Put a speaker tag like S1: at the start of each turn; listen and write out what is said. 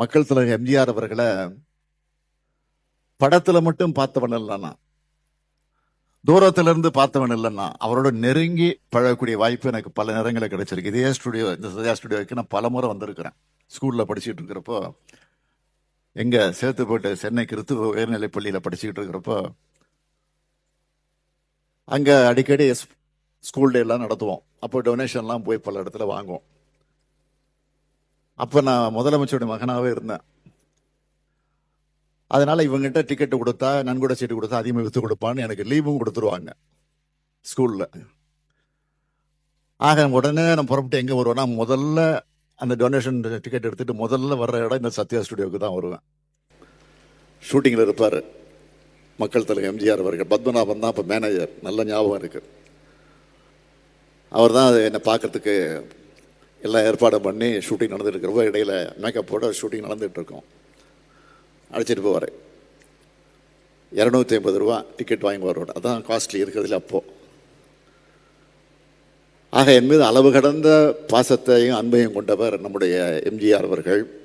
S1: மக்கள் தலைவர் எம்ஜிஆர் அவர்களை படத்துல மட்டும் பார்த்தவன் இல்லைன்னா, தூரத்திலிருந்து பார்த்தவன் இல்லைன்னா, அவரோட நெருங்கி பழகக்கூடிய வாய்ப்பு எனக்கு பல நேரங்களில் கிடைச்சிருக்கு. இதே ஸ்டுடியோ, இந்த சத்யா ஸ்டுடியோவுக்கு நான் பல முறை வந்திருக்கிறேன். ஸ்கூல்ல படிச்சுட்டு இருக்கிறப்போ, எங்க சேர்த்து போட்டு சென்னை கிறிஸ்துவ உயர்நிலைப் பள்ளியில படிச்சுக்கிட்டு இருக்கிறப்போ, அங்க அடிக்கடி ஸ்கூல் டே எல்லாம் நடத்துவோம். அப்போ டொனேஷன்லாம் போய் பல இடத்துல வாங்குவோம். அப்போ நான் முதலமைச்சருடைய மகனாகவே இருந்தேன். அதனால இவங்ககிட்ட டிக்கெட்டு கொடுத்தா, நன்கொடை சீட்டு கொடுத்தா அதிகமாக விற்று கொடுப்பான்னு எனக்கு லீவும் கொடுத்துருவாங்க ஸ்கூல்ல. ஆக உடனே நான் புறப்பட்டு எங்கே வருவேன்னா, முதல்ல அந்த டொனேஷன் டிக்கெட் எடுத்துட்டு முதல்ல வர்ற இடம் இந்த சத்யா ஸ்டுடியோவுக்கு தான் வருவேன். ஷூட்டிங்கில் இருப்பார் மக்கள் தலைவர் எம்ஜிஆர் அவர்கள். பத்மநாபன் தான் இப்போ மேனேஜர், நல்ல ஞாபகம் இருக்கு. அவர் தான் என்னை பார்க்கறதுக்கு எல்லாம் ஏற்பாடு பண்ணி ஷூட்டிங் நடந்துட்டு இருக்கிறப்போ இடையில மேக்கப்போட ஷூட்டிங் நடந்துகிட்டு இருக்கோம். அழைச்சிட்டு போவார். 250 ரூபா டிக்கெட் வாங்கி வருவார். அதான் காஸ்ட்லி இருக்கிறதுல அப்போது. ஆக என் மீது அளவு கடந்த பாசத்தையும் அன்பையும் கொண்டவர் நம்முடைய எம்ஜிஆர் அவர்கள்.